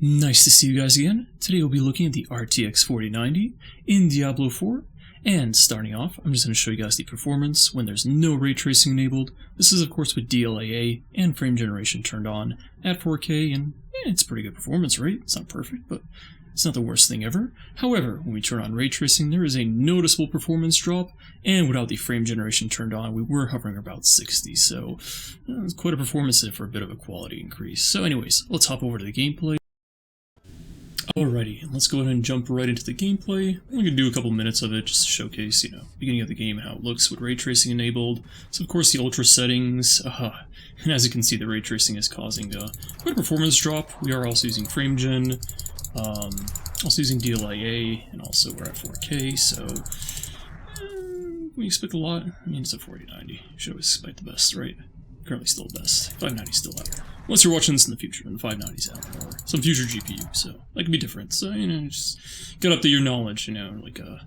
Nice to see you guys again. Today we'll be looking at the RTX 4090 in Diablo 4, and starting off, I'm just going to show you guys the performance when there's no ray tracing enabled. This is of course with DLAA and frame generation turned on at 4K, and it's pretty good performance, right? It's not perfect, but it's not the worst thing ever. However, when we turn on ray tracing, there is a noticeable performance drop, and without the frame generation turned on, we were hovering about 60, so it's quite a performance hit for a bit of a quality increase. So anyways, let's hop over to the gameplay. Alrighty, let's go ahead and jump right into the gameplay. I'm going to do a couple minutes of it just to showcase, beginning of the game, how it looks with ray tracing enabled. So of course the ultra settings, and as you can see the ray tracing is causing quite a performance drop. We are also using frame gen, also using DLAA, and also we're at 4K, so we expect a lot. I mean, it's a 4090, you should always expect the best, right? Currently still best. 590 is still out. Unless you're watching this in the future and the 590's out, or some future GPU, so that could be different. So, just get up to your knowledge, like a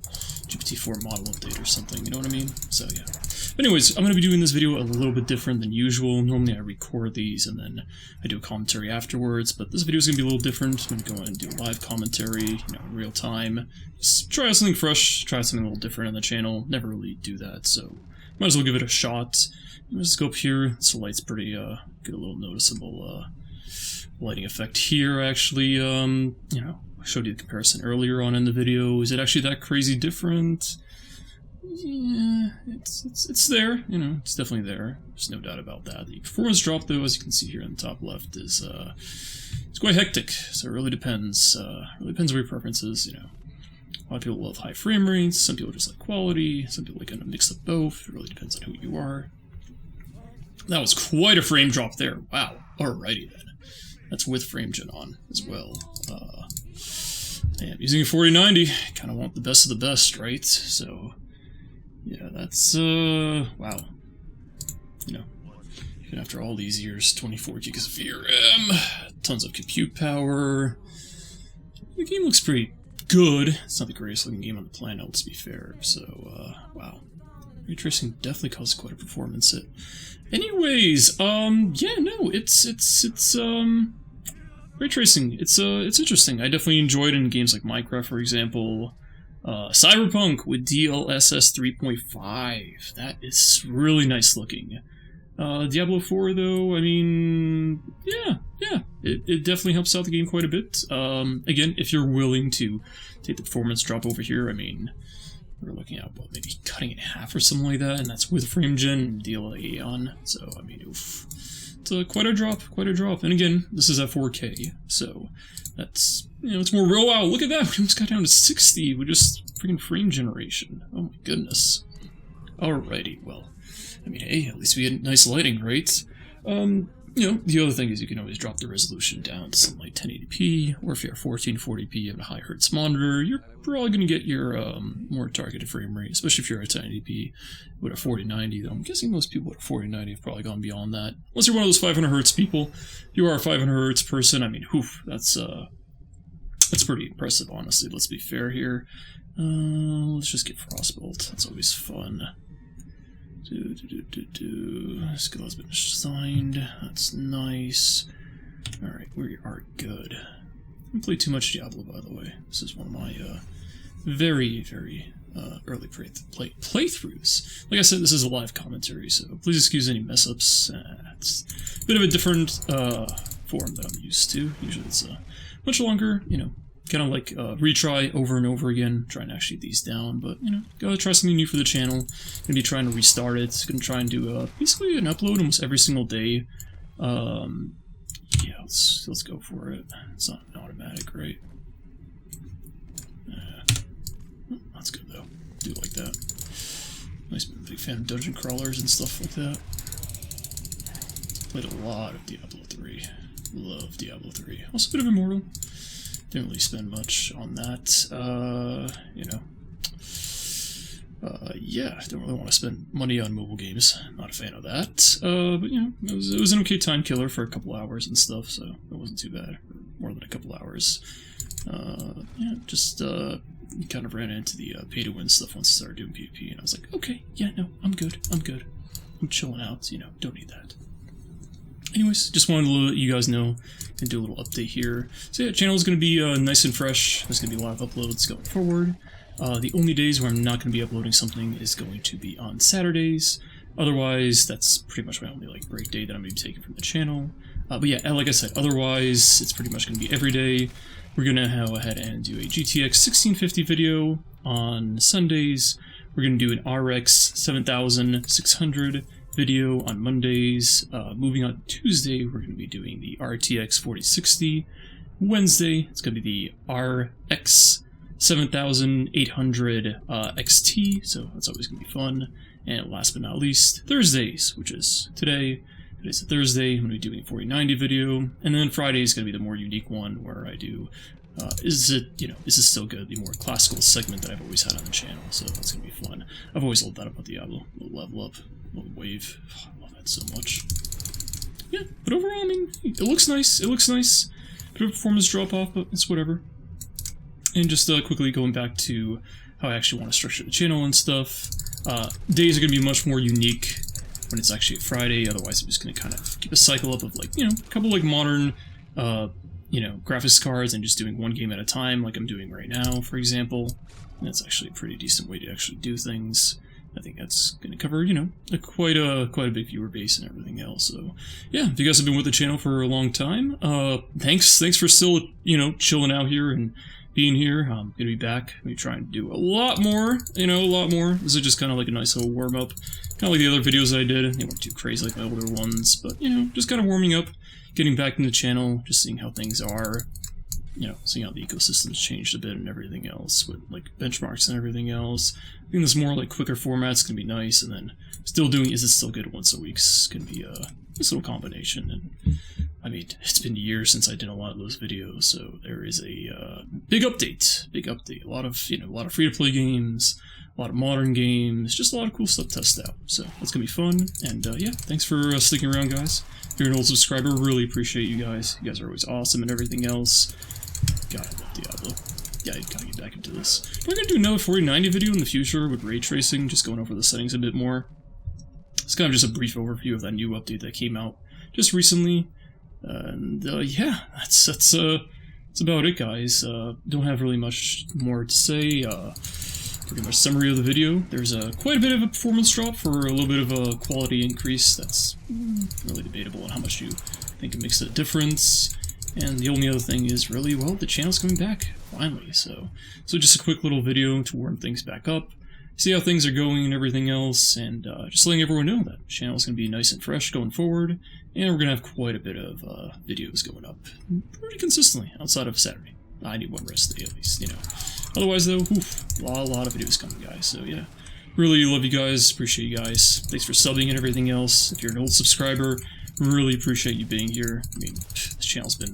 GPT-4 model update or something, you know what I mean? So, yeah. But anyways, I'm going to be doing this video a little bit different than usual. Normally I record these and then I do a commentary afterwards, but this video is going to be a little different. I'm going to go and do a live commentary, in real time. Just try out something fresh, try something a little different on the channel. Never really do that, so might as well give it a shot. Let's go up here. So light's pretty, get a little noticeable lighting effect here, actually. I showed you the comparison earlier on in the video. Is it actually that crazy different? Yeah, it's there, it's definitely there. There's no doubt about that. The performance drop, though, as you can see here in the top left, is it's quite hectic, so it really depends. Really depends on your preferences, A lot of people love high frame rates, some people just like quality, some people kind of mix of both. It really depends on who you are. That was quite a frame drop there. Wow. Alrighty then. That's with frame gen on as well. And using a 4090, kind of want the best of the best, right? So, yeah, that's, wow. Even after all these years, 24 gigs of VRAM, tons of compute power. The game looks pretty good. It's not the greatest looking game on the planet, let's be fair. So, wow. Ray tracing definitely caused quite a performance hit. Anyways, yeah, no, it's ray tracing, it's interesting. I definitely enjoyed it in games like Minecraft, for example. Cyberpunk with DLSS 3.5, that is really nice looking. Diablo 4, though, I mean, yeah, it definitely helps out the game quite a bit. Again, if you're willing to take the performance drop over here, I mean, we're looking at, maybe cutting it in half or something like that, and that's with frame gen and DLAA on, so, I mean, oof. It's quite a drop, and again, this is at 4K, so that's, it's more real. Wow, look at that, we almost got down to 60 with just freaking frame generation. Oh my goodness. Alrighty, well, I mean, hey, at least we had nice lighting, right? The other thing is you can always drop the resolution down to something like 1080p, or if you're 1440p and a high hertz monitor, you're probably going to get your more targeted frame rate, especially if you're at 1080p with a 4090, though I'm guessing most people with a 4090 have probably gone beyond that. Unless you're one of those 500 hertz people. If you are a 500 hertz person, I mean, oof, that's pretty impressive, honestly, let's be fair here. Let's just get Frostbolt, that's always fun. Skill has been assigned. That's nice. Alright, we are good. I haven't played too much Diablo, by the way. This is one of my very, very early playthroughs. Like I said, this is a live commentary, so please excuse any mess-ups. It's a bit of a different form that I'm used to. Usually it's much longer, kind of like retry over and over again, trying to actually get these down, but, gotta try something new for the channel. Gonna be trying to restart it. Gonna try and do, basically an upload almost every single day. Yeah, let's go for it. It's not an automatic, right? That's good, though. Do it like that. Nice, big fan of dungeon crawlers and stuff like that. Played a lot of Diablo 3. Love Diablo 3. Also a bit of Immortal. Didn't really spend much on that, yeah, don't really want to spend money on mobile games. Not a fan of that, but, it was an okay time killer for a couple hours and stuff, so it wasn't too bad. More than a couple hours. Yeah, just, kind of ran into the pay-to-win stuff once I started doing PvP, and I was like, okay, yeah, no, I'm good. I'm chilling out, don't need that. anyways, just wanted to let you guys know and do a little update here. So yeah, channel is going to be nice and fresh. There's going to be a lot of uploads going forward. The only days where I'm not going to be uploading something is going to be on Saturdays. Otherwise, that's pretty much my only like break day that I'm going to be taking from the channel. But yeah, like I said, otherwise it's pretty much going to be every day. We're going to go ahead and do a GTX 1650 video on Sundays. We're going to do an RX 7600 video on Mondays. Moving on Tuesday, we're going to be doing the RTX 4060. Wednesday, it's going to be the RX 7800 XT, so that's always going to be fun. And last but not least, Thursdays, which is today. Today's a Thursday, I'm going to be doing a 4090 video. And then Friday is going to be the more unique one where I do, is this still good? The more classical segment that I've always had on the channel, so that's going to be fun. I've always loved that about Diablo. A little level up, a little wave. Oh, I love that so much. Yeah, but overall, I mean, it looks nice. It looks nice. Bit of a performance drop off, but it's whatever. And just quickly going back to how I actually want to structure the channel and stuff. Days are going to be much more unique when it's actually a Friday. Otherwise, I'm just going to kind of keep a cycle up of like, a couple like modern, graphics cards and just doing one game at a time, like I'm doing right now, for example. And that's actually a pretty decent way to actually do things. I think that's going to cover, quite a big viewer base and everything else. So, yeah, if you guys have been with the channel for a long time, thanks for still, chilling out here and being here. I'm gonna be back. I'm gonna be trying to do a lot more, a lot more. This is just kind of like a nice little warm-up. Kind of like the other videos I did. They weren't too crazy like my older ones, but, just kind of warming up, getting back in the channel, just seeing how things are, seeing how the ecosystem's changed a bit and everything else, with, like, benchmarks and everything else. I think this more, like, quicker format's gonna be nice, and then still doing Is It Still Good once a week's gonna be a nice little combination. And I mean, it's been years since I did a lot of those videos, so there is a big update. A lot of free-to-play games, a lot of modern games, just a lot of cool stuff to test out. So that's gonna be fun. And yeah, thanks for sticking around, guys. If you're an old subscriber, really appreciate you guys. You guys are always awesome and everything else. God, I love Diablo. Yeah, I gotta get back into this. We're gonna do another 4090 video in the future with ray tracing, just going over the settings a bit more. It's kind of just a brief overview of that new update that came out just recently. And yeah, that's about it, guys. Don't have really much more to say. Pretty much summary of the video. There's quite a bit of a performance drop for a little bit of a quality increase. That's really debatable on how much you think it makes a difference. And the only other thing is really, well, the channel's coming back finally. So just a quick little video to warm things back up, see how things are going and everything else, and just letting everyone know that the channel's going to be nice and fresh going forward, and we're going to have quite a bit of videos going up pretty consistently outside of Saturday. I need one rest day at least, Otherwise, though, oof, a lot of videos coming, guys, so yeah. Really love you guys, appreciate you guys. Thanks for subbing and everything else. If you're an old subscriber, really appreciate you being here. I mean, this channel's been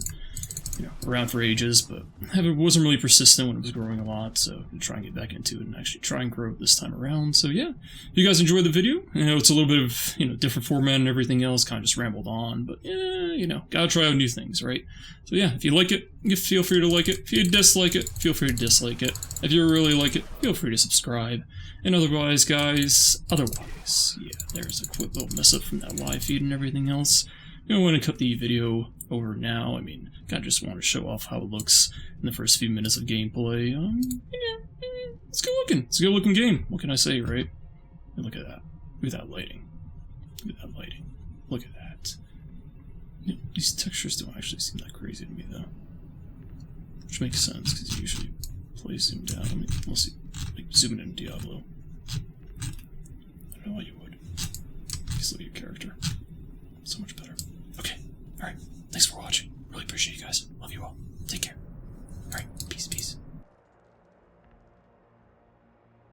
around for ages, but it wasn't really persistent when it was growing a lot, so I'm trying to get back into it and actually try and grow it this time around. So yeah, if you guys enjoyed the video, I know it's a little bit of, different format and everything else, kind of just rambled on, but yeah, gotta try out new things, right? So yeah, if you like it, feel free to like it. If you dislike it, feel free to dislike it. If you really like it, feel free to subscribe. And otherwise, guys, yeah, there's a quick little mess up from that live feed and everything else. I want to cut the video over now. I mean, kind of just want to show off how it looks in the first few minutes of gameplay. It's good looking. It's a good looking game. What can I say, right? And look at that. Look at that lighting. Look at that lighting. Look at that. These textures don't actually seem that crazy to me, though. Which makes sense, because you usually play zoomed down. I mean, mostly like, zoom in Diablo. I don't know why you would. Just look at your character. So much better. Okay. Alright. Thanks for watching. Really appreciate you guys. Love you all. Take care.